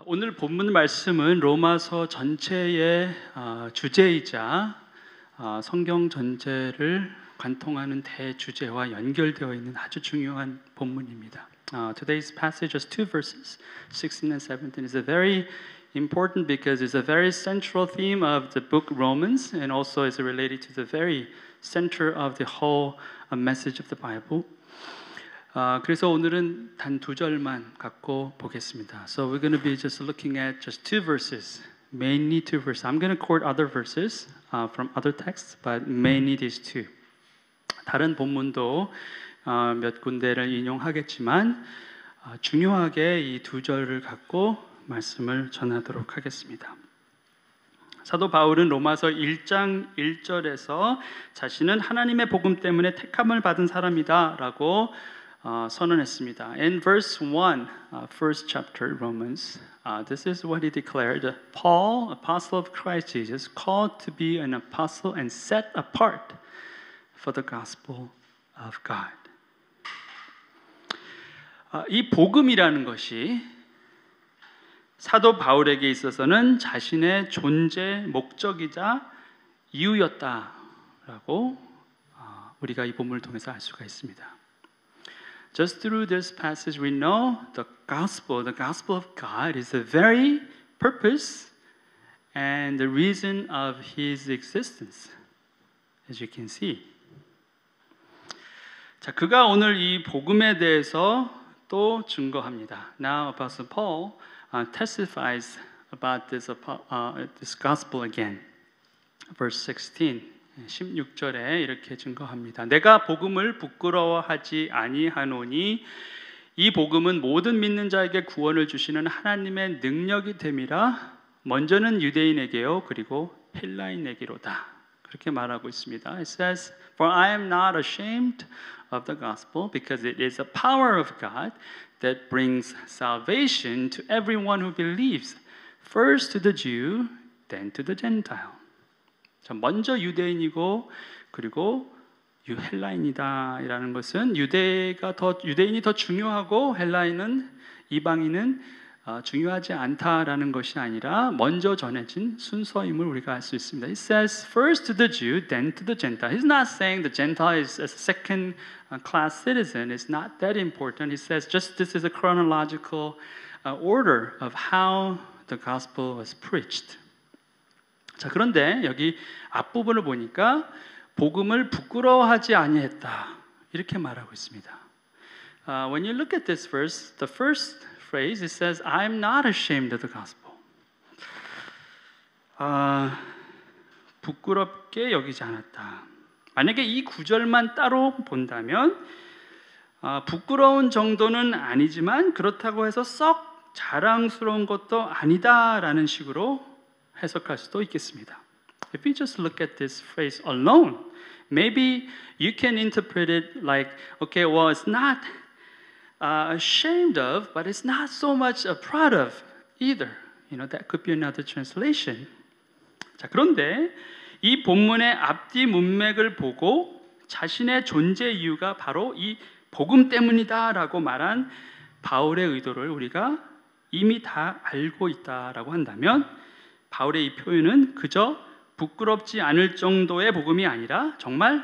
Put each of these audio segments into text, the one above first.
오늘 본문 말씀은 로마서 전체의 주제이자 성경 전체를 관통하는 대주제와 연결되어 있는 아주 중요한 본문입니다. Today's passage is two verses, 16 and 17, is a very important because it's a very central theme of the book Romans and also is related to the very center of the whole message of the Bible. 그래서 오늘은 단 두 절만 갖고 보겠습니다. So we're going to be just looking at just two verses, mainly two verses. I'm going to quote other verses from other texts, but mainly these two. 다른 본문도 몇 군데를 인용하겠지만 중요하게 이 두 절을 갖고 말씀을 전하도록 하겠습니다. 사도 바울은 로마서 1장 1절에서 자신은 하나님의 복음 때문에 택함을 받은 사람이다라고 선언했습니다. In verse 1, first chapter Romans, this is what he declared: Paul, apostle of Christ Jesus, called to be an apostle and set apart for the gospel of God. 이 복음이라는 것이 사도 바울에게 있어서는 자신의 존재 목적이자 이유였다라고 우리가 이 본문을 통해서 알 수가 있습니다. Just through this passage, we know the gospel of God is the very purpose and the reason of His existence, as you can see. 자, 그가 오늘 이 복음에 대해서 또 증거합니다. Now, Apostle Paul testifies about this gospel again. Verse 16. 16절에 이렇게 증거합니다. 내가 복음을 부끄러워하지 아니하노니 이 복음은 모든 믿는 자에게 구원을 주시는 하나님의 능력이 됨이라. 먼저는 유대인에게요 그리고 헬라인에게로다. 그렇게 말하고 있습니다. It says, For I am not ashamed of the gospel because it is the power of God that brings salvation to everyone who believes, first to the Jew, then to the Gentile. 먼저 유대인이고 그리고 헬라인이다라는 것은 유대인이 더 중요하고 헬라인은 이방인은 중요하지 않다라는 것이 아니라 먼저 전해진 순서임을 우리가 알 수 있습니다. It says first to the Jew, then to the Gentile. He's not saying the Gentile is a second class citizen. It's not that important. He says just this is a chronological order of how the gospel was preached. 자, 그런데 여기 앞부분을 보니까 복음을 부끄러워하지 아니했다 이렇게 말하고 있습니다. When you look at this verse, the first phrase it says, "I'm not ashamed of the gospel." 부끄럽게 여기지 않았다. 만약에 이 구절만 따로 본다면 부끄러운 정도는 아니지만 그렇다고 해서 썩 자랑스러운 것도 아니다라는 식으로 해석할 수도 있겠습니다. If we just look at this phrase alone, maybe you can interpret it like, okay, well, it's not ashamed of, but it's not so much proud of either. You know, that could be another translation. 자, 그런데 이 본문의 앞뒤 문맥을 보고 자신의 존재 이유가 바로 이 복음 때문이다라고 말한 바울의 의도를 우리가 이미 다 알고 있다라고 한다면 바울의 이 표현은 그저 부끄럽지 않을 정도의 복음이 아니라 정말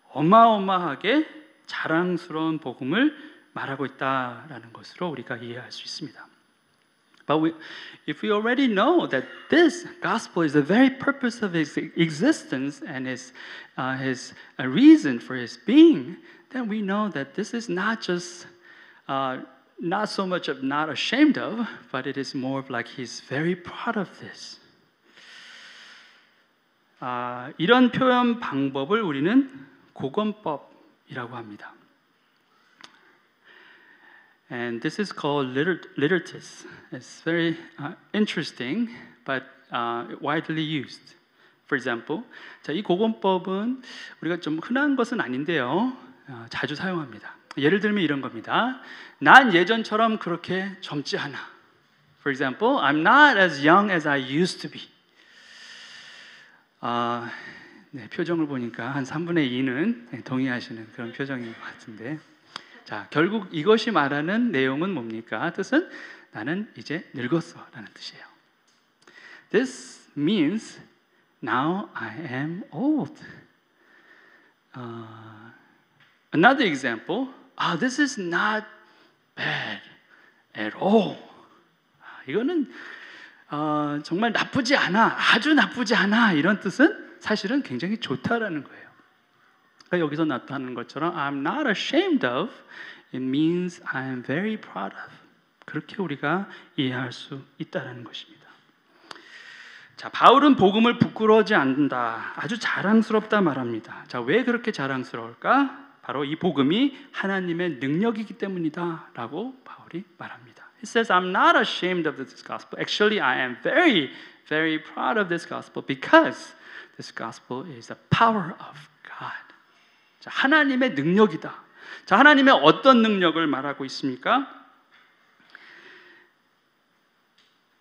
어마어마하게 자랑스러운 복음을 말하고 있다라는 것으로 우리가 이해할 수 있습니다. But if we already know that this gospel is the very purpose of his existence and his reason for his being, then we know that this is not just not so much of not ashamed of, but it is more of like he's very proud of this. 이런 표현 방법을 우리는 고건법이라고 합니다. And this is called liturgies. It's very interesting, but widely used. For example, 자, 이 고건법은 우리가 좀 흔한 것은 아닌데요, 자주 사용합니다. 예를 들면 이런 겁니다. 난 예전처럼 그렇게 젊지 않아. For example, I'm not as young as I used to be. 네, 표정을 보니까 한 3분의 2는 동의하시는 그런 표정인 것 같은데, 자, 결국 이것이 말하는 내용은 뭡니까? 뜻은 나는 이제 늙었어 라는 뜻이에요. This means now I am old. Another example, this is not bad at all. 이거는 정말 나쁘지 않아, 아주 나쁘지 않아 이런 뜻은 사실은 굉장히 좋다라는 거예요. 그러니까 여기서 나타나는 것처럼 I'm not ashamed of, it means I'm very proud of. 그렇게 우리가 이해할 수 있다는 것입니다. 자, 바울은 복음을 부끄러워하지 않는다, 아주 자랑스럽다 말합니다. 자, 왜 그렇게 자랑스러울까? 바로 이 복음이 하나님의 능력이기 때문이다 라고 바울이 말합니다. He says, I'm not ashamed of this gospel. Actually, I am very, very proud of this gospel because this gospel is the power of God. 자, 하나님의 능력이다. 자, 하나님의 어떤 능력을 말하고 있습니까?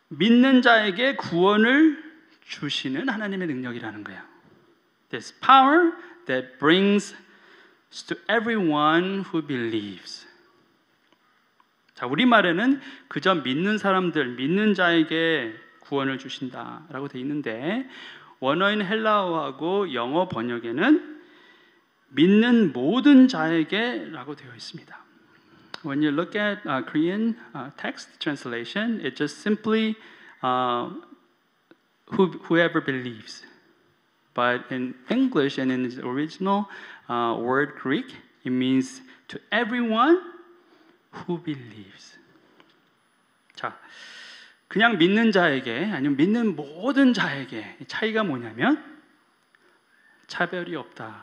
믿는 자에게 구원을 주시는 하나님의 능력이라는 거예요. This power that brings to everyone who believes. 자, 우리말에는 그저 믿는 사람들, 믿는 자에게 구원을 주신다라고 돼 있는데 원어인 헬라어하고 영어 번역에는 믿는 모든 자에게라고 되어 있습니다. When you look at Korean text translation, it just simply whoever believes. But in English and in the original word Greek, it means to everyone who believes. 자, 그냥 믿는 자에게 아니면 믿는 모든 자에게 차이가 뭐냐면 차별이 없다를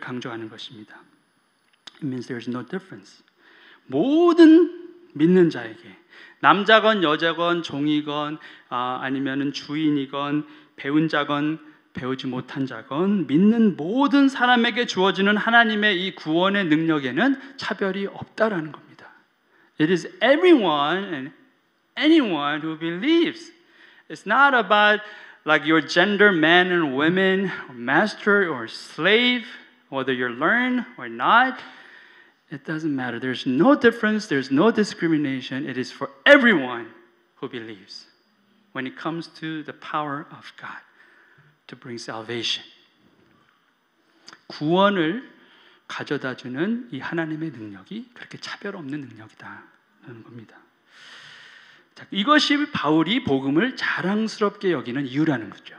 강조하는 것입니다. It means there is no difference. 모든 믿는 자에게 남자건 여자건 종이건 아니면은 주인이건 배운 자건 배우지 못한 자건 믿는 모든 사람에게 주어지는 하나님의 이 구원의 능력에는 차별이 없다라는 겁니다. It is everyone and anyone who believes. It's not about like your gender, man and women, or master or slave, whether you learn or not. It doesn't matter. There's no difference. There's no discrimination. It is for everyone who believes when it comes to the power of God to bring salvation. 구원을 가져다주는 이 하나님의 능력이 그렇게 차별 없는 능력이다라는 겁니다. 자, 이것이 바울이 복음을 자랑스럽게 여기는 이유라는 거죠.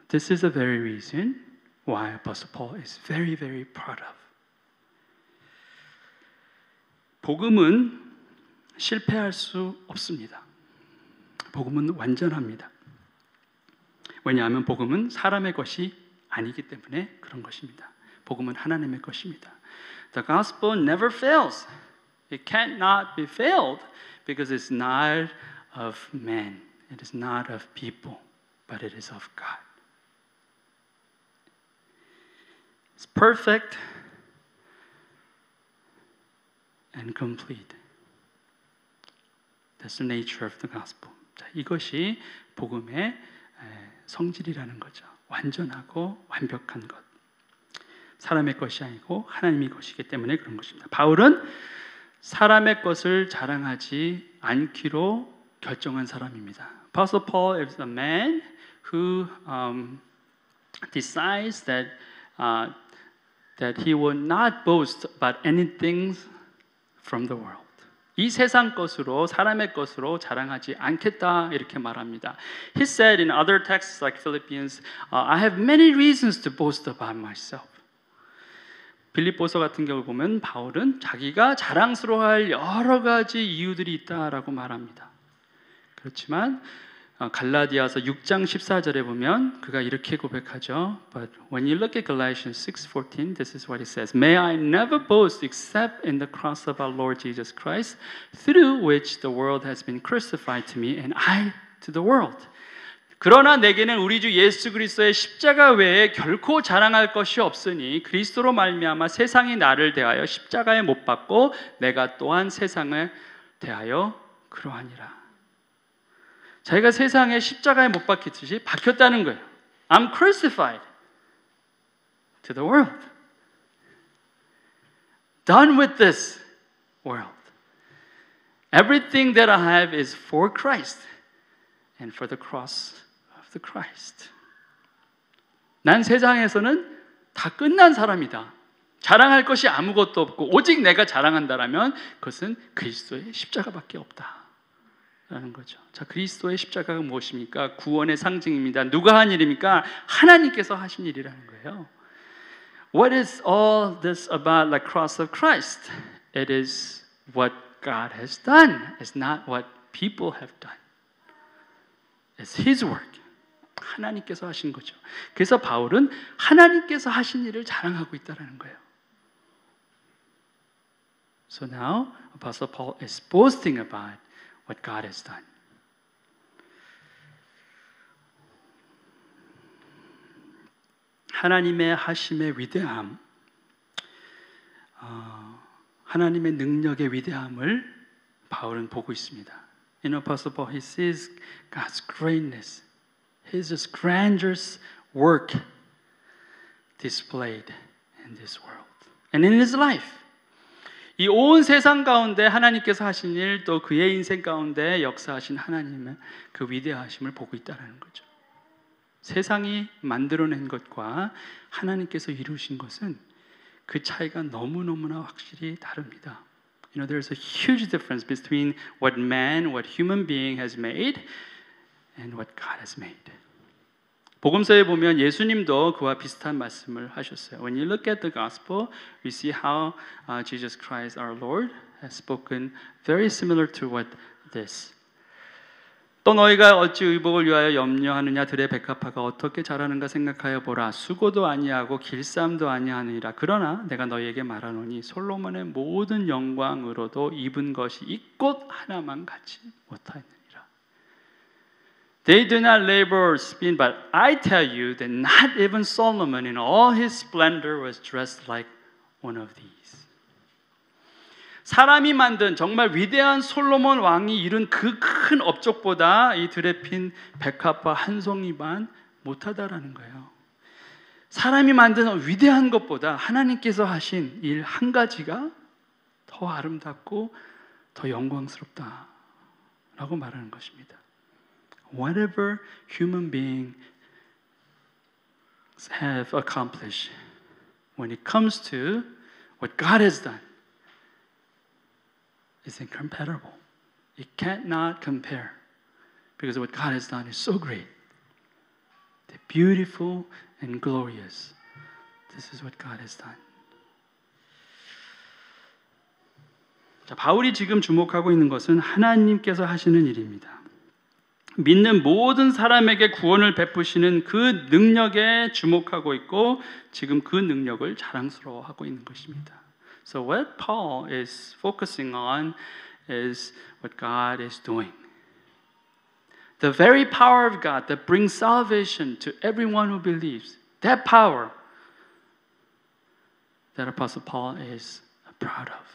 This is the very reason why Apostle Paul is very, very proud of. 복음은 실패할 수 없습니다. 복음은 완전합니다. 왜냐하면 복음은 사람의 것이 아니기 때문에 그런 것입니다. 복음은 하나님의 것입니다. The gospel never fails. It cannot be failed because it's not of man. It is not of people, but it is of God. It's perfect and complete. That's the nature of the gospel. 자, 이것이 복음의 성질이라는 거죠. 완전하고 완벽한 것. 사람의 것이 아니고 하나님의 것이기 때문에 그런 것입니다. 바울은 사람의 것을 자랑하지 않기로 결정한 사람입니다. Apostle Paul is a man who decides that he will not boast about anything from the world. 이 세상 것으로 사람의 것으로 자랑하지 않겠다 이렇게 말합니다. He said in other texts like Philippians, I have many reasons to boast about myself. 빌립보서 같은 경우 보면 바울은 자기가 자랑스러워할 여러 가지 이유들이 있다라고 말합니다. 그렇지만 갈라디아서 6장 14절에 보면 그가 이렇게 고백하죠. But when you look at Galatians 6:14, this is what he says. May I never boast except in the cross of our Lord Jesus Christ, through which the world has been crucified to me and I to the world. 그러나 내게는 우리 주 예수 그리스도의 십자가 외에 결코 자랑할 것이 없으니 그리스도로 말미암아 세상이 나를 대하여 십자가에 못 박고 내가 또한 세상을 대하여 그러하니라. 자기가 세상에 십자가에 못 박혔듯이 박혔다는 거예요. I'm crucified to the world. Done with this world. Everything that I have is for Christ and for the cross of the Christ. 난 세상에서는 다 끝난 사람이다. 자랑할 것이 아무것도 없고 오직 내가 자랑한다라면 그것은 그리스도의 십자가밖에 없다. 라는 거죠. 자, 그리스도의 십자가가 무엇입니까? 구원의 상징입니다. 누가 한 일입니까? 하나님께서 하신 일이라는 거예요. What is all this about the cross of Christ? It is what God has done. It's not what people have done. It's His work. 하나님께서 하신 거죠. 그래서 바울은 하나님께서 하신 일을 자랑하고 있다는 거예요. So now, Apostle Paul is boasting about what God has done. 하나님의 하심의 위대함, 하나님의 능력의 위대함을 바울은 보고 있습니다. In Apostle Paul, he sees God's greatness, His grandiose work displayed in this world and in his life. 이 온 세상 가운데 하나님께서 하신 일, 또 그의 인생 가운데 역사하신 하나님의 그 위대하심을 보고 있다는 거죠. 세상이 만들어낸 것과 하나님께서 이루신 것은 그 차이가 너무너무나 확실히 다릅니다. You know, there's a huge difference between what man, what human being has made and what God has made. 복음서에 보면 예수님도 그와 비슷한 말씀을 하셨어요. When you look at the gospel, we see how Jesus Christ our Lord has spoken very similar to what this. 또 너희가 어찌 의복을 위하여 염려하느냐 들의 백합화가 어떻게 자라는가 생각하여 보라. 수고도 아니하고 길쌈도 아니하느니라. 그러나 내가 너희에게 말하노니 솔로몬의 모든 영광으로도 입은 것이 이 꽃 하나만 같이 못하였느니라. They do not labor or spin, but I tell you that not even Solomon in all his splendor was dressed like one of these. 사람이 만든 정말 위대한 솔로몬 왕이 이룬 그 큰 업적보다 이 들에 핀 백합화 한 송이만 못하다라는 거예요. 사람이 만든 위대한 것보다 하나님께서 하신 일 한 가지가 더 아름답고 더 영광스럽다라고 말하는 것입니다. Whatever human beings have accomplished, when it comes to what God has done, is incomparable. It cannot compare because what God has done is so great. They're beautiful and glorious. This is what God has done. 자, 바울이 지금 주목하고 있는 것은 하나님께서 하시는 일입니다. 믿는 모든 사람에게 구원을 베푸시는 그 능력에 주목하고 있고 지금 그 능력을 자랑스러워하고 있는 것입니다. So what Paul is focusing on is what God is doing. The very power of God that brings salvation to everyone who believes. That power that Apostle Paul is proud of.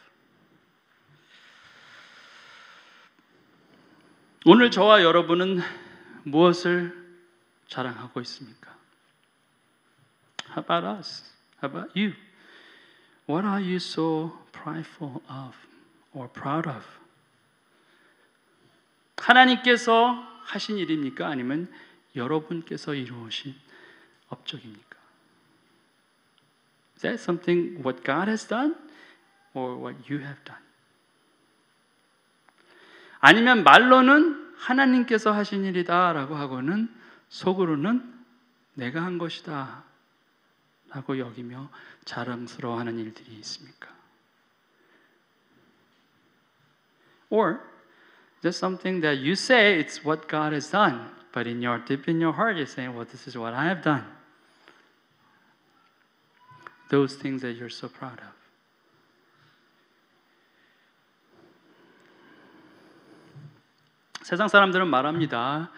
오늘 저와 여러분은 무엇을 자랑하고 있습니까? How about us? How about you? What are you so prideful of or proud of? 하나님께서 하신 일입니까? 아니면 여러분께서 이루어진 업적입니까? Is that something what God has done or what you have done? 아니면 말로는 하나님께서 하신 일이다라고 하고는 속으로는 내가 한 것이다 라고 여기며 자랑스러워하는 일들이 있습니까? Or just something that you say it's what God has done, but deep in your heart you're saying, well, this is what I have done. Those things that you're so proud of. 세상 사람들은 말합니다.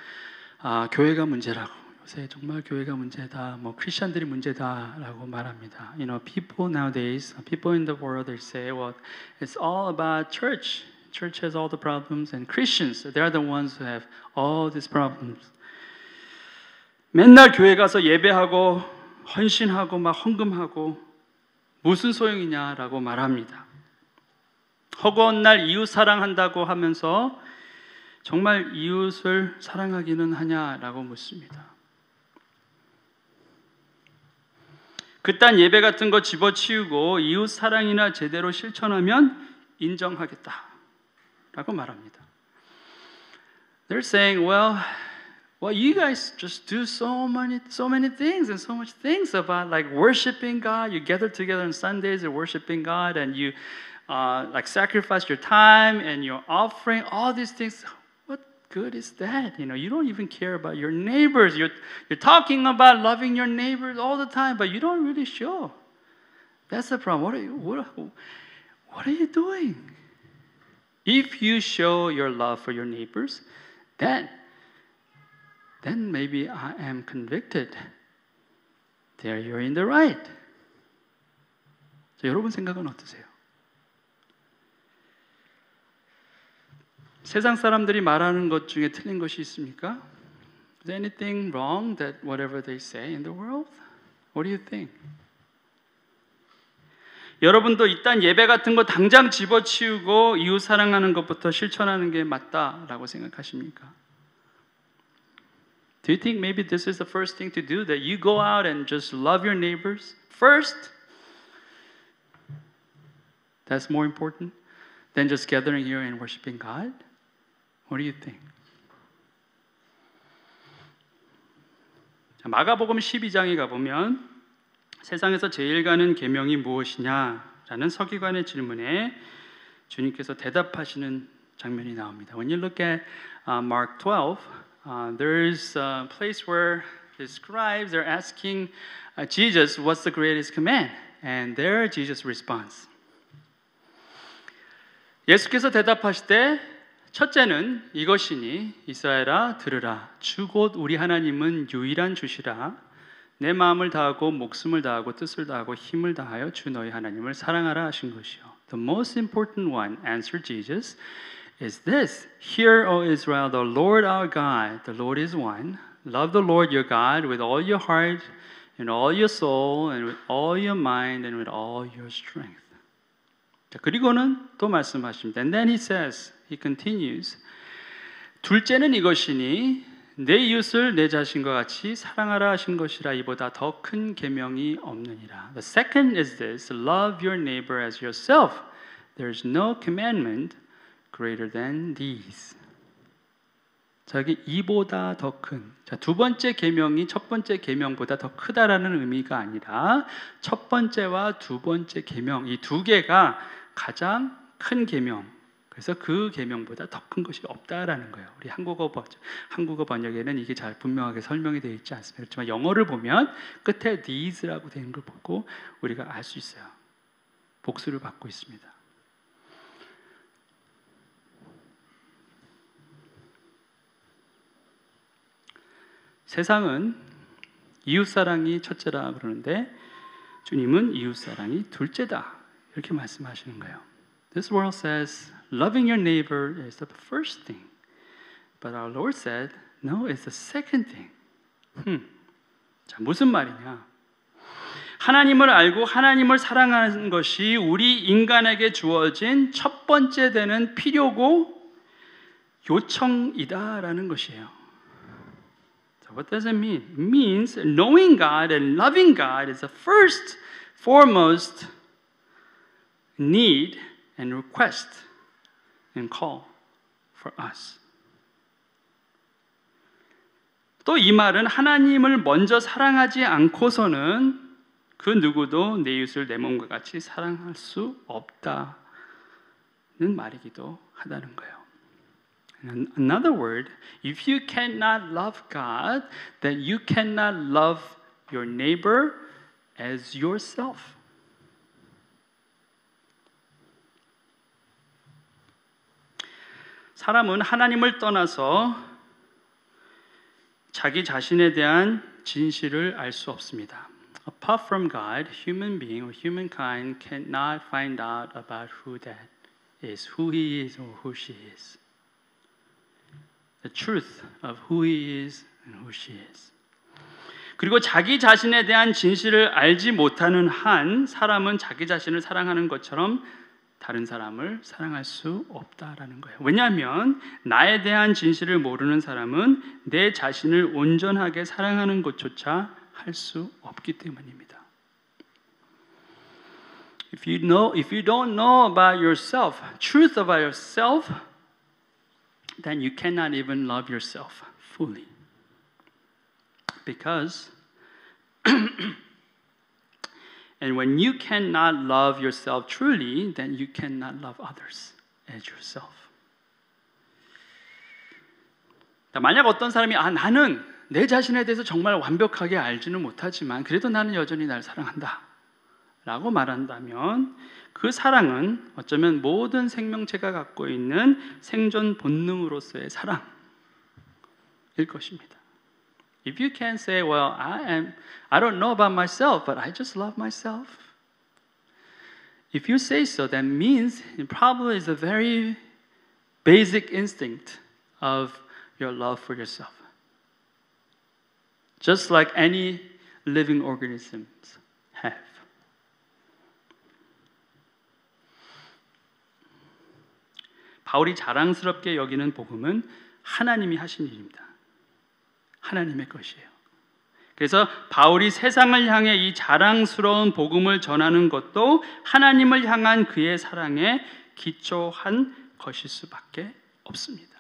교회가 문제라고. 요새 정말 교회가 문제다. 뭐 크리스천들이 문제다라고 말합니다. You know, people nowadays, people in the world, they say, well, it's all about church. Church has all the problems, and Christians, they are the ones who have all these problems. 맨날 교회 가서 예배하고 헌신하고 막 헌금하고 무슨 소용이냐라고 말합니다. 허구한 날 이웃 사랑한다고 하면서 정말 이웃을 사랑하기는 하냐라고 묻습니다. 그딴 예배 같은 거 집어치우고 이웃 사랑이나 제대로 실천하면 인정하겠다라고 말합니다. They're saying, well, you guys just do so many things and so much things about like worshiping God. You gather together on Sundays and worshiping God, and you like sacrifice your time and your offering. All these things. What good is that? You don't even care about your neighbors. You're talking about loving your neighbors all the time, but you don't really show. That's the problem. What are you doing? If you show your love for your neighbors, then maybe I am convicted. There you're in the right. 자, 여러분 생각은 어떠세요? 세상 사람들이 말하는 것 중에 틀린 것이 있습니까? Is there anything wrong that whatever they say in the world? What do you think? 여러분도 이딴 예배 같은 거 당장 집어치우고 이웃 사랑하는 것부터 실천하는 게 맞다라고 생각하십니까? Do you think maybe this is the first thing to do? That you go out and just love your neighbors first? That's more important than just gathering here and worshiping God? What do you think? 자, 마가복음 12장에 가보면 세상에서 제일 가는 계명이 무엇이냐라는 서기관의 질문에 주님께서 대답하시는 장면이 나옵니다. When you look at Mark 12, there's a place where the scribes are asking Jesus, what's the greatest command? And there Jesus responds. 예수께서 대답하시되 첫째는 이것이니 이스라엘아 들으라 주 곧 우리 하나님은 유일한 주시라 내 마음을 다하고 목숨을 다하고 뜻을 다하고 힘을 다하여 주 너희 하나님을 사랑하라 하신 것이요. The most important one, answered Jesus, is this. Hear, O Israel, the Lord our God, the Lord is one. Love the Lord your God with all your heart and all your soul and with all your mind and with all your strength. 자, 그리고는 또 말씀하십니다. And then he says, he continues, 둘째는 이것이니 내 이웃을 내 자신과 같이 사랑하라 하신 것이라 이보다 더 큰 계명이 없느니라. The second is this, love your neighbor as yourself. There is no commandment greater than these. 자, 여기 이보다 더 큰. 자, 두 번째 계명이 첫 번째 계명보다 더 크다라는 의미가 아니라 첫 번째와 두 번째 계명 이 두 개가 가장 큰 계명. 그래서 그 계명보다 더 큰 것이 없다라는 거예요. 우리 한국어 번역에는 이게 잘 분명하게 설명이 되어 있지 않습니다. 그렇지만 영어를 보면 끝에 these라고 되는 걸 보고 우리가 알 수 있어요. 복수를 받고 있습니다. 세상은 이웃사랑이 첫째라 그러는데 주님은 이웃사랑이 둘째다 이렇게 말씀하시는 거예요. This world says loving your neighbor is the first thing. But our Lord said, no, it's the second thing. 자, 무슨 말이냐? 하나님을 알고 하나님을 사랑하는 것이 우리 인간에게 주어진 첫 번째 되는 필요고 요청이다라는 것이에요. So what does it mean? It means knowing God and loving God is the first, foremost need and request and call for us. 또 이 말은 하나님을 먼저 사랑하지 않고서는 그 누구도 내 이웃을 내 몸과 같이 사랑할 수 없다는 말이기도 하다는 거예요. In another word, if you cannot love God, then you cannot love your neighbor as yourself. 사람은 하나님을 떠나서 자기 자신에 대한 진실을 알 수 없습니다. Apart from God, human being or humankind cannot find out about who that is, who he is or who she is. The truth of who he is and who she is. 그리고 자기 자신에 대한 진실을 알지 못하는 한 사람은 자기 자신을 사랑하는 것처럼 다른 사람을 사랑할 수 없다라는 거예요. 왜냐하면 나에 대한 진실을 모르는 사람은 내 자신을 온전하게 사랑하는 것조차 할 수 없기 때문입니다. If you don't know about yourself, truth about yourself, then you cannot even love yourself fully. Because and when you cannot love yourself truly, then you cannot love others as yourself. 만약 어떤 사람이 나는 내 자신에 대해서 정말 완벽하게 알지는 못하지만 그래도 나는 여전히 날 사랑한다 라고 말한다면 그 사랑은 어쩌면 모든 생명체가 갖고 있는 생존 본능으로서의 사랑일 것입니다. If you can say, well, I don't know about myself, but I just love myself. If you say so, that means it probably is a very basic instinct of your love for yourself. Just like any living organisms have. 바울이 자랑스럽게 여기는 복음은 하나님이 하신 일입니다. 하나님의 것이에요. 그래서 바울이 세상을 향해 이 자랑스러운 복음을 전하는 것도 하나님을 향한 그의 사랑에 기초한 것일 수밖에 없습니다.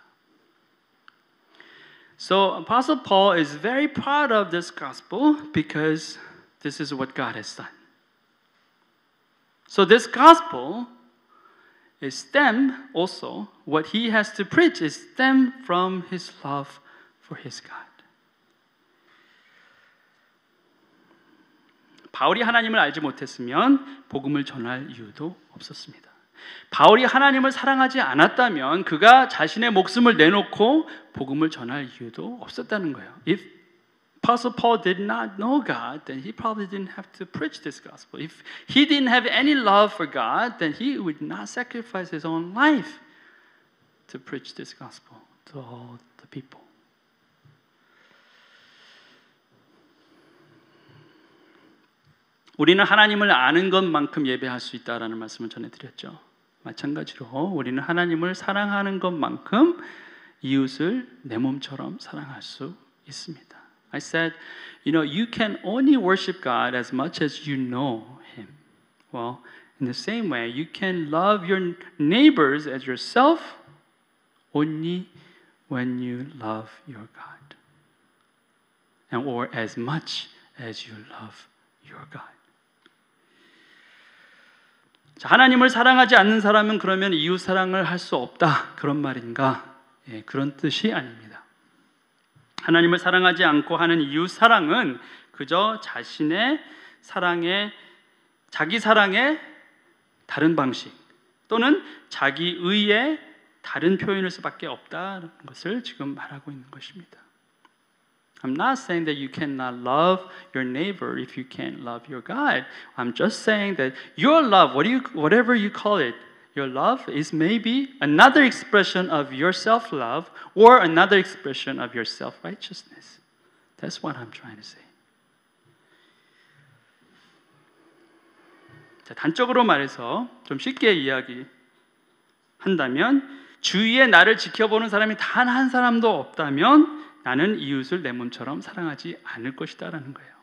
So Apostle Paul is very proud of this gospel because this is what God has done. So this gospel is stem also, what he has to preach is stem from his love for his God. 바울이 하나님을 알지 못했으면 복음을 전할 이유도 없었습니다. 바울이 하나님을 사랑하지 않았다면 그가 자신의 목숨을 내놓고 복음을 전할 이유도 없었다는 거예요. If Apostle Paul did not know God, then he probably didn't have to preach this gospel. If he didn't have any love for God, then he would not sacrifice his own life to preach this gospel to all the people. 우리는 하나님을 아는 것만큼 예배할 수 있다라는 말씀을 전해드렸죠. 마찬가지로 우리는 하나님을 사랑하는 것만큼 이웃을 내 몸처럼 사랑할 수 있습니다. I said, you can only worship God as much as you know Him. Well, in the same way, you can love your neighbors as yourself only when you love your God. Or as much as you love your God. 자, 하나님을 사랑하지 않는 사람은 그러면 이웃 사랑을 할 수 없다 그런 말인가? 그런 뜻이 아닙니다. 하나님을 사랑하지 않고 하는 이웃 사랑은 그저 자신의 자기 사랑의 다른 방식 또는 자기 의의 다른 표현일 수밖에 없다는 것을 지금 말하고 있는 것입니다. I'm not saying that you cannot love your neighbor if you can't love your God. I'm just saying that your love, whatever you call it, your love is maybe another expression of your self-love or another expression of your self-righteousness. That's what I'm trying to say. 자, 단적으로 말해서 좀 쉽게 이야기한다면 주위에 나를 지켜보는 사람이 단 한 사람도 없다면 나는 이웃을 내 몸처럼 사랑하지 않을 것이다라는 거예요.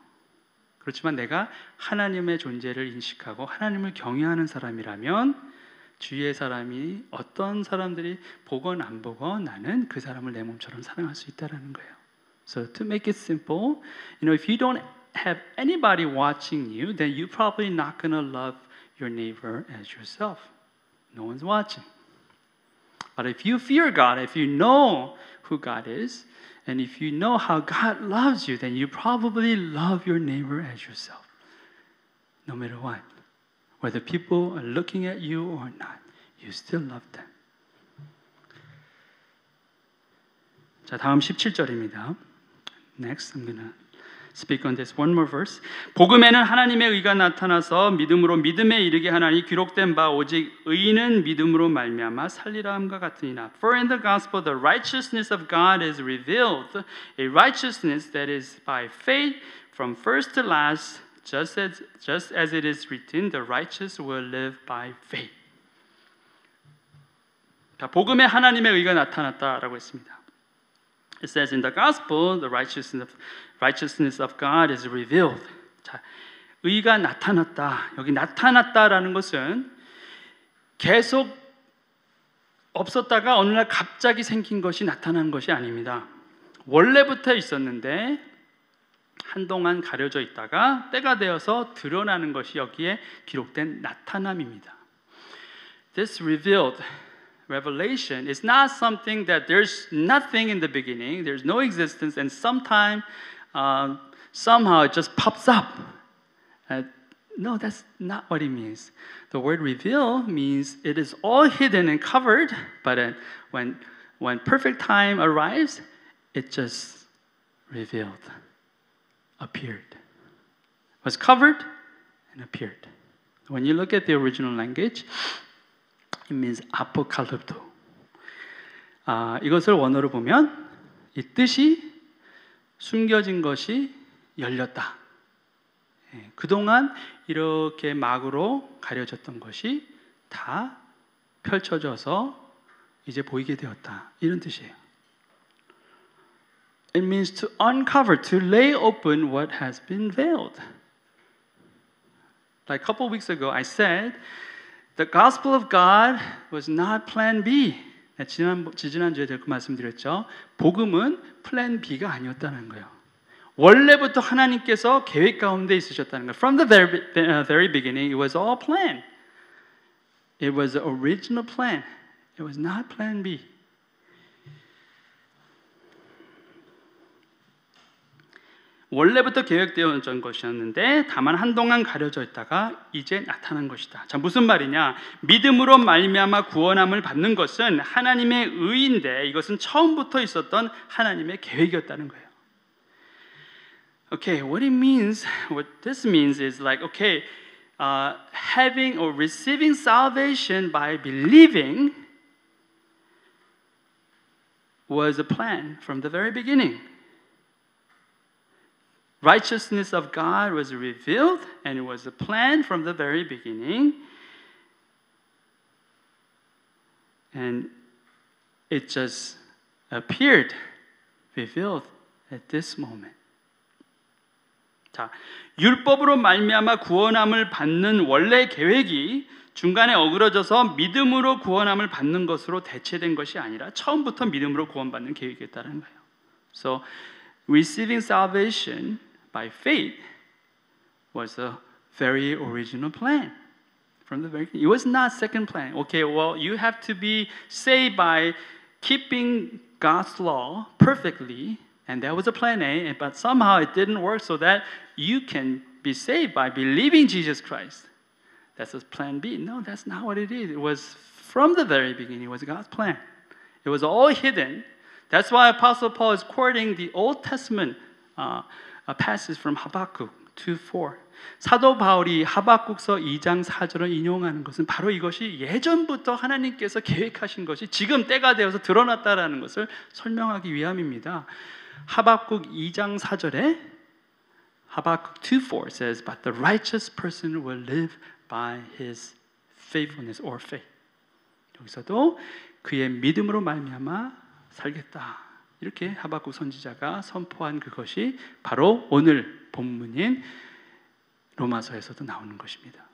그렇지만 내가 하나님의 존재를 인식하고 하나님을 경외하는 사람이라면 주위의 사람이 어떤 사람들이 보건 안 보건 나는 그 사람을 내 몸처럼 사랑할 수 있다라는 거예요. So to make it simple, if you don't have anybody watching you, then you're probably not going to love your neighbor as yourself. No one's watching. But if you fear God, if you know who God is, and if you know how God loves you, then you probably love your neighbor as yourself. No matter what. Whether people are looking at you or not, you still love them. 자, 다음 17절입니다. Next, I'm going to speak on this one more verse. 복음에는 하나님의 의가 나타나서 믿음으로 믿음에 이르게 하나니 기록된 바 오직 의인은 믿음으로 말미암아 살리라 함과 같으니라. For in the gospel the righteousness of God is revealed, a righteousness that is by faith from first to last, just as it is written, the righteous will live by faith. 자, 복음에 하나님의 의가 나타났다라고 했습니다. It says in the gospel, the righteousness of God is revealed. 자, 의가 나타났다. 여기 나타났다라는 것은 계속 없었다가 어느 날 갑자기 생긴 것이 나타난 것이 아닙니다. 원래부터 있었는데 한동안 가려져 있다가 때가 되어서 드러나는 것이 여기에 기록된 나타남입니다. This revelation is not something that there's nothing in the beginning, there's no existence, and sometime, somehow it just pops up. No, that's not what it means. The word reveal means it is all hidden and covered, but when perfect time arrives, it just revealed, appeared. Was covered and appeared. When you look at the original language, it means apocalypto. 이것을 원어로 보면 이 뜻이 숨겨진 것이 열렸다. 그동안 이렇게 막으로 가려졌던 것이 다 펼쳐져서 이제 보이게 되었다. 이런 뜻이에요. It means to uncover, to lay open what has been veiled. Like a couple of weeks ago, I said the gospel of God was not plan B. 지난주에 제가 말씀드렸죠. 복음은 플랜 B가 아니었다는 거예요. 원래부터 하나님께서 계획 가운데 있으셨다는 거예요. From the very beginning, it was all planned. It was the original plan. It was not plan B. 원래부터 계획되었던 것이었는데 다만 한동안 가려져 있다가 이제 나타난 것이다. 자, 무슨 말이냐? 믿음으로 말미암아 구원함을 받는 것은 하나님의 의인데 이것은 처음부터 있었던 하나님의 계획이었다는 거예요. Okay, what this means is like, okay, having or receiving salvation by believing was a plan from the very beginning. Righteousness of God was revealed, and it was a plan from the very beginning. And it just appeared, revealed at this moment. 자, 율법으로 말미암아 구원함을 받는 원래 계획이 중간에 어그러져서 믿음으로 구원함을 받는 것으로 대체된 것이 아니라 처음부터 믿음으로 구원받는 계획이었다는 거예요. So, receiving salvation by faith was a very original plan from the very beginning. It was not second plan. Okay, well, you have to be saved by keeping God's law perfectly. And that was a plan A, but somehow it didn't work so that you can be saved by believing Jesus Christ. That's a plan B. No, that's not what it is. It was from the very beginning. It was God's plan. It was all hidden. That's why Apostle Paul is quoting the Old Testament passage from Habakkuk 2:4. 사도 바울이 하박국서 2장 4절을 인용하는 것은 바로 이것이 예전부터 하나님께서 계획하신 것이 지금 때가 되어서 드러났다라는 것을 설명하기 위함입니다. 하박국 2장 4절에 Habakkuk 2:4 says, "But the righteous person will live by his faithfulness or faith." 여기서도 그의 믿음으로 말미암아 살겠다. 이렇게 하박국 선지자가 선포한 그것이 바로 오늘 본문인 로마서에서도 나오는 것입니다.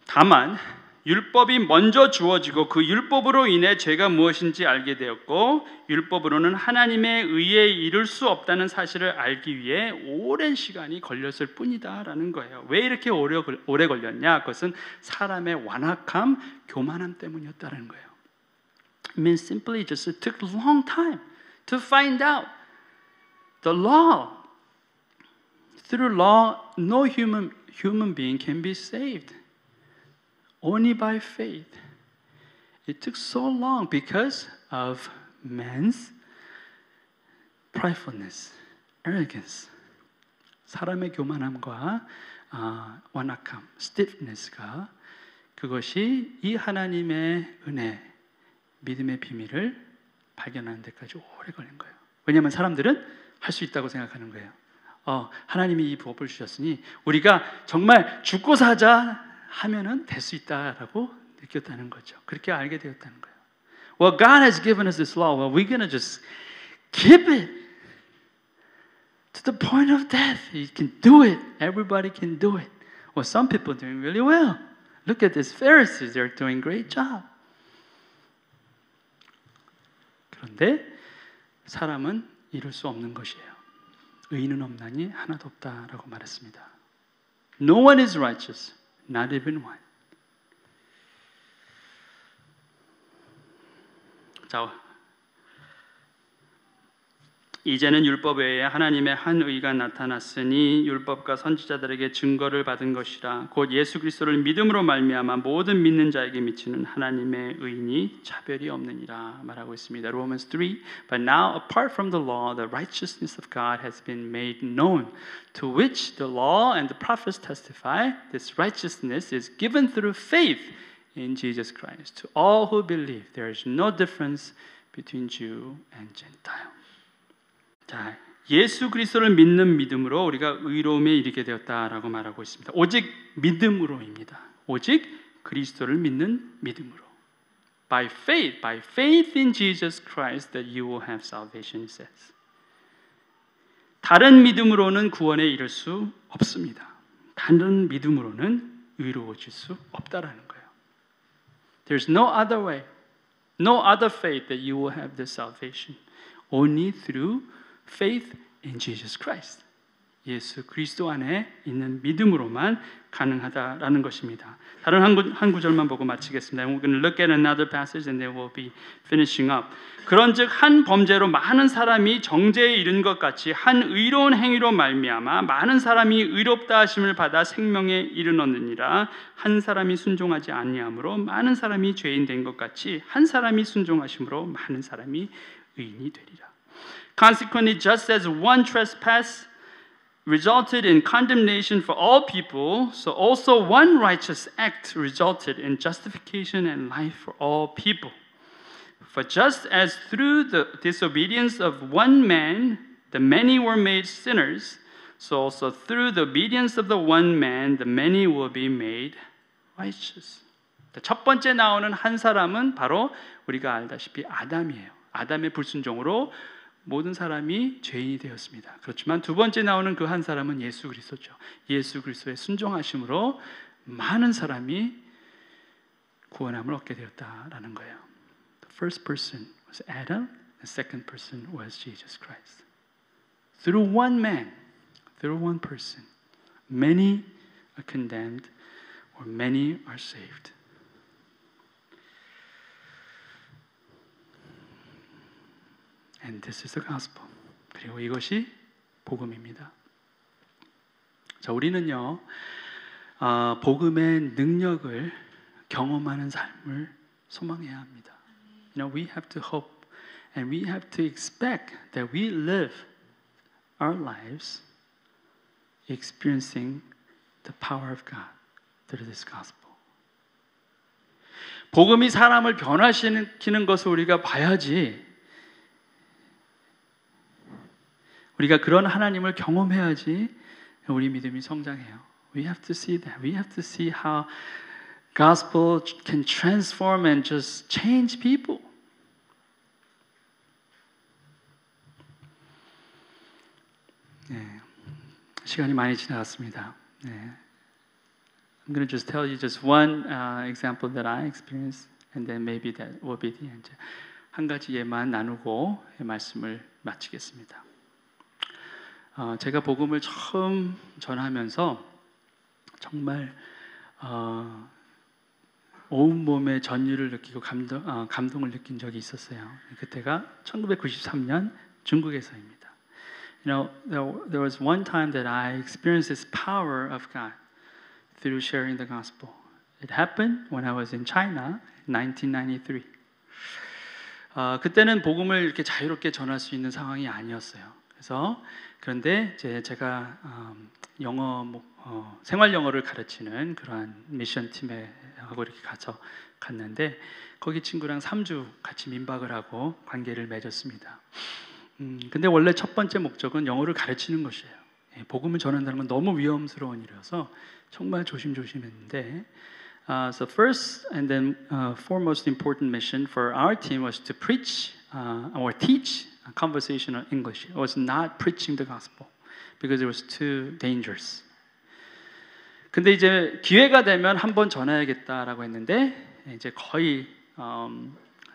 다만 율법이 먼저 주어지고 그 율법으로 인해 죄가 무엇인지 알게 되었고 율법으로는 하나님의 의에 이를 수 없다는 사실을 알기 위해 오랜 시간이 걸렸을 뿐이다라는 거예요. 왜 이렇게 오래 걸렸냐? 그것은 사람의 완악함, 교만함 때문이었다는 거예요. It means simply just it took a long time to find out the law. Through law, no human being can be saved. Only by faith. It took so long because of man's pridefulness, arrogance. 사람의 교만함과 완악함, stiffness가 그것이 이 하나님의 은혜, 믿음의 비밀을 발견하는 데까지 오래 걸린 거예요. 왜냐하면 사람들은 할 수 있다고 생각하는 거예요. 하나님이 이 법을 주셨으니 우리가 정말 죽고 사자 하면은 될 수 있다라고 느꼈다는 거죠. 그렇게 알게 되었다는 거예요. Well, God has given us this law. Well, we're going to just keep it to the point of death. You can do it. Everybody can do it. Well, some people are doing really well. Look at these Pharisees. They're doing a great job. 그런데 사람은 이룰 수 없는 것이에요. 의인은 없나니 하나도 없다라고 말했습니다. No one is righteous, not even one. 자, 이제는 율법 외에 하나님의 한 의가 나타났으니 율법과 선지자들에게 증거를 받은 것이라. 곧 예수 그리스도를 믿음으로 말미암아 모든 믿는 자에게 미치는 하나님의 의인이 차별이 없느니라 말하고 있습니다. Romans 3. But now apart from the law, the righteousness of God has been made known, to which the law and the prophets testify. This righteousness is given through faith in Jesus Christ. To all who believe, there is no difference between Jew and Gentile. 자, 예수 그리스도를 믿는 믿음으로 우리가 의로움에 이르게 되었다라고 말하고 있습니다. 오직 믿음으로입니다. 오직 그리스도를 믿는 믿음으로. By faith in Jesus Christ that you will have salvation, it says. 다른 믿음으로는 구원에 이를 수 없습니다. 다른 믿음으로는 의로워질 수 없다라는 거예요. There's no other way, no other faith that you will have this salvation. Only through faith in Jesus Christ. 예수 그리스도 안에 있는 믿음으로만 가능하다라는 것입니다. 다른 한 구절만 보고 마치겠습니다. We're going to look at another passage and then we'll be finishing up. 그런즉 한 범죄로 많은 사람이 정죄에 이른 것 같이 한 의로운 행위로 말미암아 많은 사람이 의롭다 하심을 받아 생명에 이르렀느니라. 한 사람이 순종하지 아니함으로 많은 사람이 죄인 된 것 같이 한 사람이 순종하심으로 많은 사람이 의인이 되리라. Consequently, just as one trespass resulted in condemnation for all people, so also one righteous act resulted in justification and life for all people. For just as through the disobedience of one man the many were made sinners, so also through the obedience of the one man the many will be made righteous. 첫 번째 나오는 한 사람은 바로 우리가 알다시피 아담이에요. 아담의 불순종으로 모든 사람이 죄인이 되었습니다. 그렇지만 두 번째 나오는 그 한 사람은 예수 그리스도죠. 예수 그리스도의 순종하심으로 많은 사람이 구원함을 얻게 되었다라는 거예요. The first person was Adam, the second person was Jesus Christ. Through one man, through one person, many are condemned or many are saved. And this is the gospel. 그리고 이것이 복음입니다. 자, 우리는요, 복음의 능력을 경험하는 삶을 소망해야 합니다. You know, we have to hope and we have to expect that we live our lives experiencing the power of God through this gospel. 복음이 사람을 변화시키는 것을 우리가 봐야지. 우리가 그런 하나님을 경험해야지 우리 믿음이 성장해요. We have to see that. We have to see how gospel can transform and just change people. 네, 시간이 많이 지나갔습니다. 네. I'm going to just tell you just one example that I experienced, and then maybe that will be the end. 한 가지 예만 나누고 말씀을 마치겠습니다. 제가 복음을 처음 전하면서 정말 온몸에 전율을 느끼고 감동을 느낀 적이 있었어요. 그때가 1993년 중국에서입니다. You know, there was one time that I experienced this power of God through sharing the gospel. It happened when I was in China in 1993. 그때는 복음을 이렇게 자유롭게 전할 수 있는 상황이 아니었어요. 그런데 제가 생활 영어를 가르치는 그러한 미션 팀에 하고 이렇게 갔는데 거기 친구랑 3주 같이 민박을 하고 관계를 맺었습니다. 근데 원래 첫 번째 목적은 영어를 가르치는 것이에요. 복음을 전한다는 건 너무 위험스러운 일이어서 정말 조심조심했는데 so first and then foremost important mission for our team was to preach or teach conversational English. It was not preaching the gospel because it was too dangerous. 근데 이제 기회가 되면 한번 전화해야겠다라고 했는데 이제 거의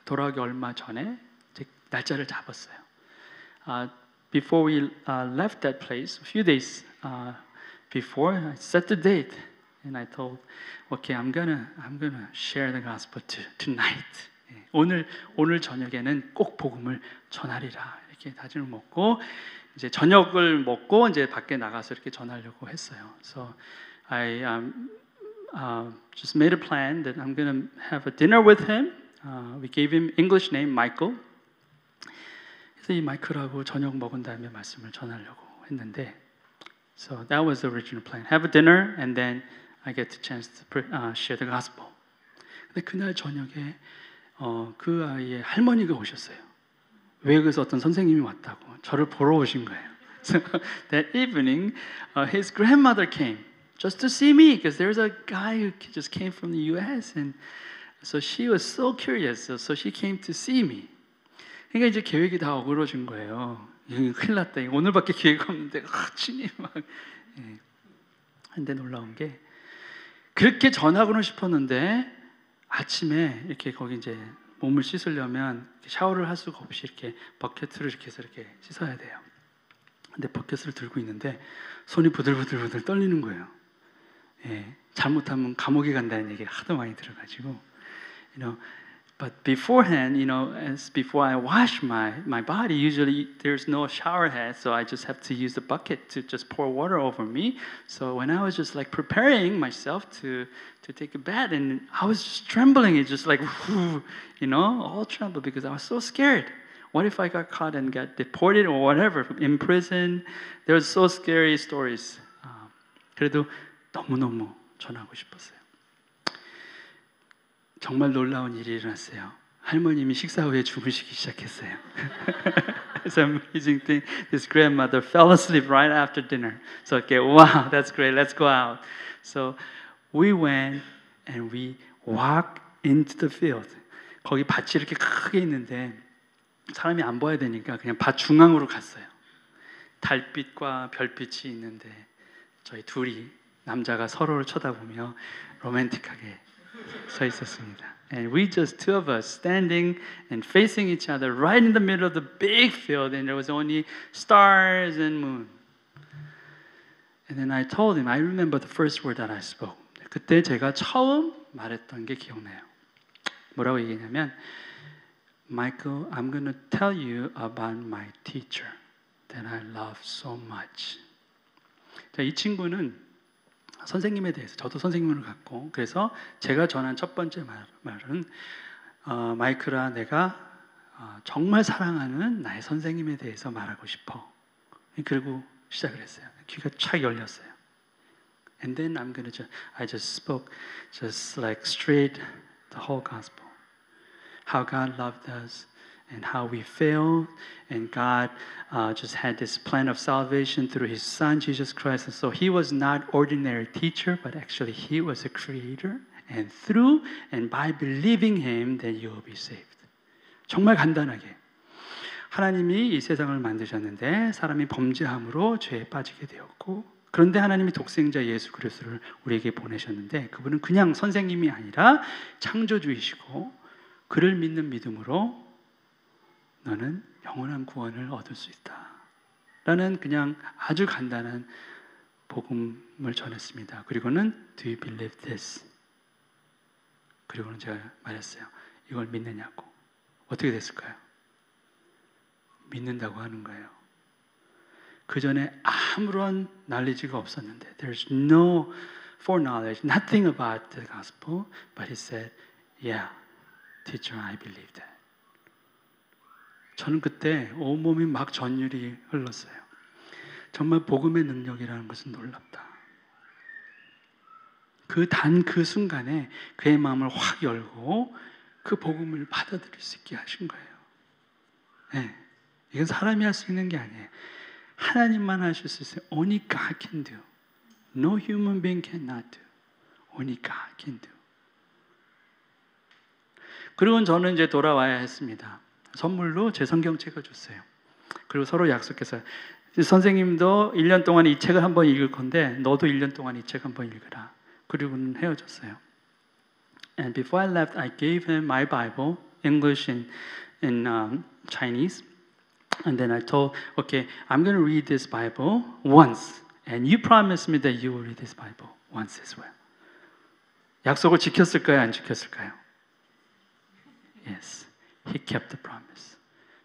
돌아오기 얼마 전에 이제 날짜를 잡았어요. Before we left that place, a few days before, I set the date, and I told, okay, I'm gonna share the gospel tonight. 오늘 저녁에는 꼭 복음을 전하리라 이렇게 다짐을 먹고 이제 저녁을 먹고 이제 밖에 나가서 이렇게 전하려고 했어요. So I just made a plan that I'm gonna have a dinner with him. We gave him English name Michael. 그래서 이 마이클하고 저녁 먹은 다음에 말씀을 전하려고 했는데, so that was the original plan. Have a dinner and then I get the chance to share the gospel. 근데 그날 저녁에 그 아이의 할머니가 오셨어요. 외국에서 어떤 선생님이 왔다고 저를 보러 오신 거예요. So that evening, his grandmother came just to see me because there's a guy who just came from the U.S. and so she was so curious. So she came to see me. 그러니까 이제 계획이 다 어그러진 거예요. 큰일 났다. 오늘밖에 기회가 없는데 친히 막. 근데 놀라운 게 그렇게 전하고는 싶었는데 아침에 이렇게 거기 이제 몸을 씻으려면 샤워를 할 수가 없이 이렇게 버켓으로 이렇게 해서 이렇게 씻어야 돼요. 근데 버켓을 들고 있는데 손이 부들부들 떨리는 거예요. 잘못하면 감옥에 간다는 얘기가 하도 많이 들어가지고, But beforehand, as before I wash my body, usually there's no shower head, so I just have to use the bucket to just pour water over me. So when I was just like preparing myself to take a bath, and I was just trembling, it just like, all trembled because I was so scared. What if I got caught and got deported or whatever, in prison? There was so scary stories. 그래도 너무너무 전하고 싶었어요. 정말 놀라운 일이 일어났어요. 할머님이 식사 후에 주무시기 시작했어요. It's an amazing thing. His grandmother fell asleep right after dinner. So, okay, wow, that's great. Let's go out. So we went and we walked into the field. 거기 밭이 이렇게 크게 있는데 사람이 안 보여야 되니까 그냥 밭 중앙으로 갔어요. 달빛과 별빛이 있는데 저희 둘이 남자가 서로를 쳐다보며 로맨틱하게 서 있었습니다. And we just two of us standing and facing each other right in the middle of the big field, and there was only stars and moon. And then I told him, I remember the first word that I spoke. 그때 제가 처음 말했던 게 기억나요. 뭐라고 얘기했냐면, Michael, I'm going to tell you about my teacher that I love so much. 자, 이 친구는 선생님에 대해서, 저도 선생님을 갖고, 그래서 제가 전한 첫 번째 말은 마이클아, 내가 정말 사랑하는 나의 선생님에 대해서 말하고 싶어. 그리고 시작을 했어요. 귀가 착 열렸어요. And then I just spoke just like straight the whole gospel. How God loved us and how we failed, and God just had this plan of salvation through His Son, Jesus Christ. And so He was not ordinary teacher, but actually He was a creator. And through and by believing Him, then you will be saved. 정말 간단하게. 하나님이 이 세상을 만드셨는데 사람이 범죄함으로 죄에 빠지게 되었고, 그런데 하나님이 독생자 예수 그리스도를 우리에게 보내셨는데 그분은 그냥 선생님이 아니라 창조주이시고, 그를 믿는 믿음으로 너는 영원한 구원을 얻을 수 있다 라는 그냥 아주 간단한 복음을 전했습니다. 그리고는 Do you believe this? 그리고는 제가 말했어요. 이걸 믿느냐고. 어떻게 됐을까요? 믿는다고 하는 거예요. 그 전에 아무런 knowledge가 없었는데 There's no foreknowledge, nothing about the gospel, but he said, Yeah, teacher, I believe that. 저는 그때 온몸이 막 전율이 흘렀어요. 정말 복음의 능력이라는 것은 놀랍다. 그 순간에 그의 마음을 확 열고 그 복음을 받아들일 수 있게 하신 거예요. 네, 이건 사람이 할 수 있는 게 아니에요. 하나님만 하실 수 있어요. Only God can do. No human being cannot do. Only God can do. 그리고 저는 이제 돌아와야 했습니다. 선물로 제 성경책을 줬어요. 그리고 서로 약속했어요. 선생님도 1년 동안 이 책을 한번 읽을 건데 너도 1년 동안 이 책 한번 읽으라. 그리고는 헤어졌어요. And before I left, I gave him my Bible, English and Chinese. And then I told, okay, I'm going to read this Bible once. And you promise me that you will read this Bible once as well. 약속을 지켰을까요? 안 지켰을까요? Yes, he kept the promise.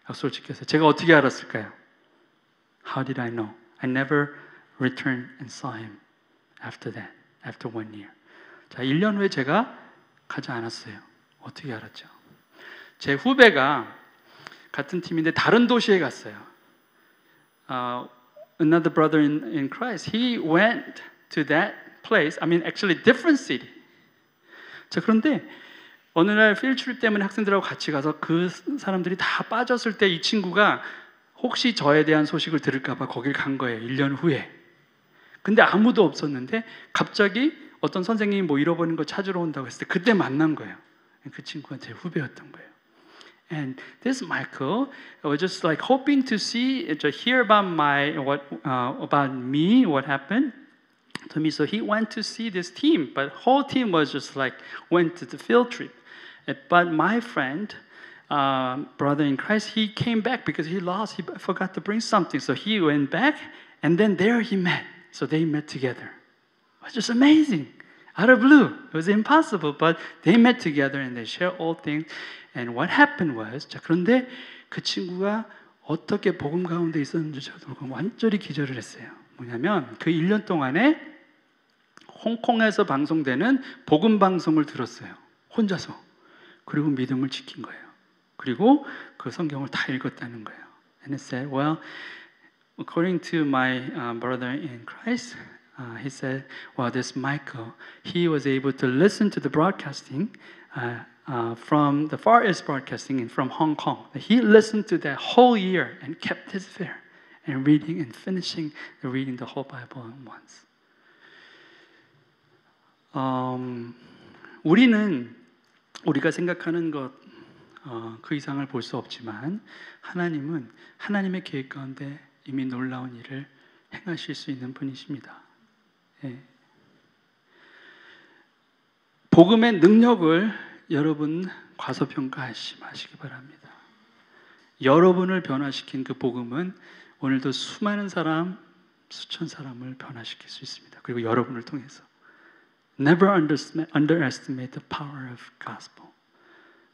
약속을 지켰어요. 제가 어떻게 알았을까요? How did I know? I never returned and saw him after that, after 1 year. 자, 1년 후에 제가 가지 않았어요. 어떻게 알았죠? 제 후배가 같은 팀인데 다른 도시에 갔어요. Another brother in Christ, he went to that place. I mean, actually, different city. 자, 그런데 어느 날 필드 트립 때문에 학생들하고 같이 가서 그 사람들이 다 빠졌을 때 이 친구가 혹시 저에 대한 소식을 들을까 봐 거길 간 거예요. 1년 후에. 근데 아무도 없었는데 갑자기 어떤 선생님이 뭐 잃어버린 거 찾으러 온다고 했을 때 그때 만난 거예요. 그 친구가 제 후배였던 거예요. And this Michael was just like hoping to hear about about me, what happened to me. So he went to see this team, but whole team was just like went to the field trip. But my friend, brother in Christ, he came back because he forgot to bring something. So he went back, and then there he met. So they met together. It was just amazing. Out of blue. It was impossible, but they met together and they shared all things. And what happened was, 자, 그런데 그 친구가 어떻게 복음 가운데 있었는지 저도 완전히 기절을 했어요. 뭐냐면 그 1년 동안에 홍콩에서 방송되는 복음 방송을 들었어요. 혼자서. 그리고 믿음을 지킨 거예요. 그리고 그 성경을 다 읽었다는 거예요. And it said, well, according to my brother in Christ, he said, well, this Michael, he was able to listen to the broadcasting from the Far East broadcasting from Hong Kong. He listened to that whole year and kept his faith and reading and finishing reading the whole Bible at once. 우리는 우리가 생각하는 것 그 이상을 볼 수 없지만 하나님은 하나님의 계획 가운데 이미 놀라운 일을 행하실 수 있는 분이십니다. 예. 복음의 능력을 여러분 과소평가하지 마시기 바랍니다. 여러분을 변화시킨 그 복음은 오늘도 수많은 사람, 수천 사람을 변화시킬 수 있습니다. 그리고 여러분을 통해서. Never underestimate the power of gospel.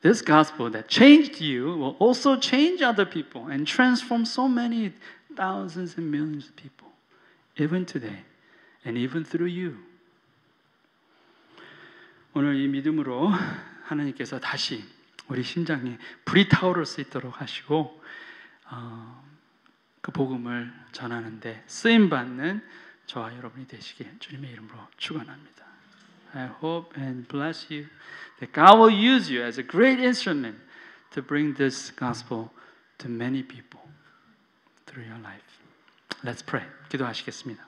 This gospel that changed you will also change other people and transform so many thousands and millions of people, even today, and even through you. 오늘 이 믿음으로 하나님께서 다시 우리 심장에 불이 타오를 수 있도록 하시고 그 복음을 전하는데 쓰임받는 저와 여러분이 되시길 주님의 이름으로 축원합니다. I hope and bless you that God will use you as a great instrument to bring this gospel to many people through your life. Let's pray. 기도하시겠습니다.